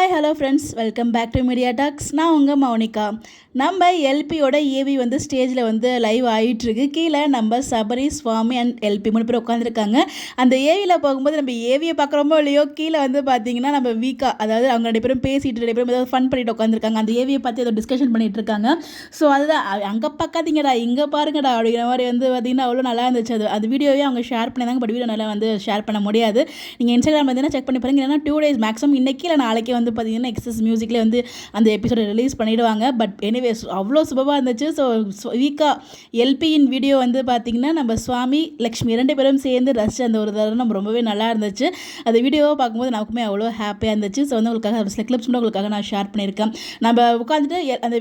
Hi hello friends, welcome back to media talks. நான் உங்கள் மௌனிகா. நம்ம எல்பியோட ஏவி வந்து ஸ்டேஜில் வந்து லைவ் ஆகிட்டுருக்கு. கீழே நம்ம சபரி, சுவாமி அண்ட் எல்பி 3 பேர் உட்காந்துருக்காங்க. அந்த ஏவியில் போகும்போது நம்ம ஏவியை பார்க்குறோமோ இல்லையோ, கீழே வந்து பார்த்தீங்கன்னா நம்ம வீக்கா, அதாவது அவங்க 2 பேரும் பேசிட்டு 2 பேரும் ஏதாவது ஃபன் பண்ணிட்டு உட்காந்துருக்காங்க. அந்த ஏவியை பார்த்து ஏதோ டிஸ்கஷன் பண்ணிட்டு இருக்காங்க. ஸோ அதுதான், அங்கே பார்க்காதீங்கடா இங்கே பாருங்கடா அப்படிங்கிற மாதிரி வந்து பார்த்தீங்கன்னா அவ்வளோ நல்லா இருந்துச்சு. அது வீடியோவே அவங்க ஷேர் பண்ணியிருந்தாங்க. பட் வீடியோ நல்லா வந்து ஷேர் பண்ண முடியாது. நீங்கள் இன்ஸ்டாகிராம் பார்த்தீங்கன்னா செக் பண்ணி பாருங்க. ஏன்னா 2 days மேக்ஸிமம் இன்றைக்கி இல்லை நாளைக்கு வந்து பார்த்தீங்கன்னா எக்ஸஸ் மியூசிக்கில் வந்து அந்த எபிசோட ரிலீஸ் பண்ணிவிடுவாங்க. பட் எனிவேஸ் அவ்வளோ சுபமாக இருந்துச்சு. ஸோ வீக்கா எல்பியின் வீடியோ வந்து பார்த்திங்கன்னா நம்ம சுவாமி, லக்ஷ்மி 2 பேரும் சேர்ந்து ரசித்து அந்த ஒரு தருணம் ரொம்பவே நல்லா இருந்துச்சு. அந்த வீடியோவை பார்க்கும்போது நமக்குமே அவ்வளோ ஹாப்பியாக இருந்துச்சு. ஸோ வந்து உங்களுக்காக சில கிளிப்ஸ் மட்டும் உங்களுக்காக நான் ஷேர் பண்ணியிருக்கேன். நம்ம உட்காந்துட்டு அந்த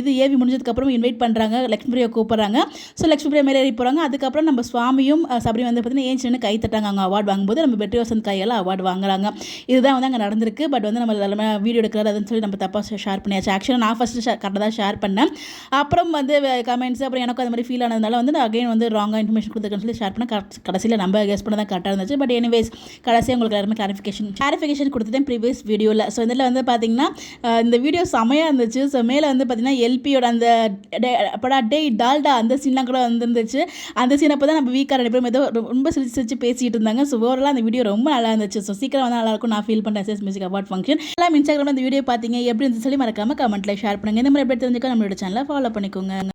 இது ஏவி முடிஞ்சதுக்கப்புறம் இன்வைட் பண்ணுறாங்க, லக்ஷ்மி பிரியா கூப்பிட்றாங்க. ஸோ லக்ஷ்மி பிரியா மேலே ஏறி போகிறாங்க. அதுக்கப்புறம் நம்ம சுவாமியும் சபரி வந்து பார்த்திங்கன்னா ஏன் சின்ன கை தட்டாங்க. அவங்க அவார்டு வாங்கும்போது நம்ம வெற்றி வசந்த் கையால் அவார்டு வாங்குறாங்க. இதுதான் வந்து அங்கே நடந்திருக்கு. பட் வந்து நம்ம எல்லாமே வீடியோ எடுக்கிறாரு அதுன்னு சொல்லி நம்ம தப்பாக ஷேர் பண்ணியாச்சு. ஆக்சுவலாக நான் ஃபஸ்ட்டு கரெக்டாக தான் ஷேர் பண்ணேன். அப்புறம் வந்து கமெண்ட்ஸ் அப்புறம் எனக்கும் அந்த மாதிரி ஃபீல் ஆனதுனால வந்து நான் அகைன் வந்து ராங்காக இன்ஃபர்மேஷன் கொடுத்துருக்கேன்னு சொல்லி ஷேர் பண்ணேன். கடைசியில் நம்ம கெஸ் பண்ண தான் கரெக்டாக இருந்துச்சு. பட் எனிவேஸ் கடைசியாக உங்களுக்கு எல்லாருமே கிளாரிஃபிகேஷன் கொடுத்துட்டேன் ப்ரீவியஸ் வீடியோவில். ஸோ இதில் வந்து பார்த்திங்கன்னா இந்த வீடியோ செமையாக இருந்துச்சு. ஸோ மேலே வந்து பார்த்திங்கன்னா எல்பியோட அந்த அப்படா டே டால்டா அந்த சீன்லாம் கூட வந்துருந்துச்சு. அந்த சீன் அப்போ தான் நம்ம வீக்காக 2 பேரும் ஏதோ ரொம்ப சிரிச்சு பேசிகிட்டு இருந்தாங்க. ஸோ ஓவராலாக அந்த வீடியோ ரொம்ப நல்லா இருந்துச்சு. ஸோ சீக்கிரம் வந்து நல்லாயிருக்கும் நான் ஃபீல் பண்ணுறேன். எஸ்எஸ் மியூசிக் அவார்ட் ஃபங்க்ஷன் எல்லாம் இன்ஸ்டாகிராமில் இந்த வீடியோ பார்த்தீங்க எப்படி இருந்துச்சு சொல்லி மறக்காமல் கமெண்ட்டில் ஷேர் பண்ணுங்கள். இந்த மாதிரி எப்படி தெரிஞ்சுக்க நம்மளோட சேனலை ஃபாலோ பண்ணிக்கோங்க.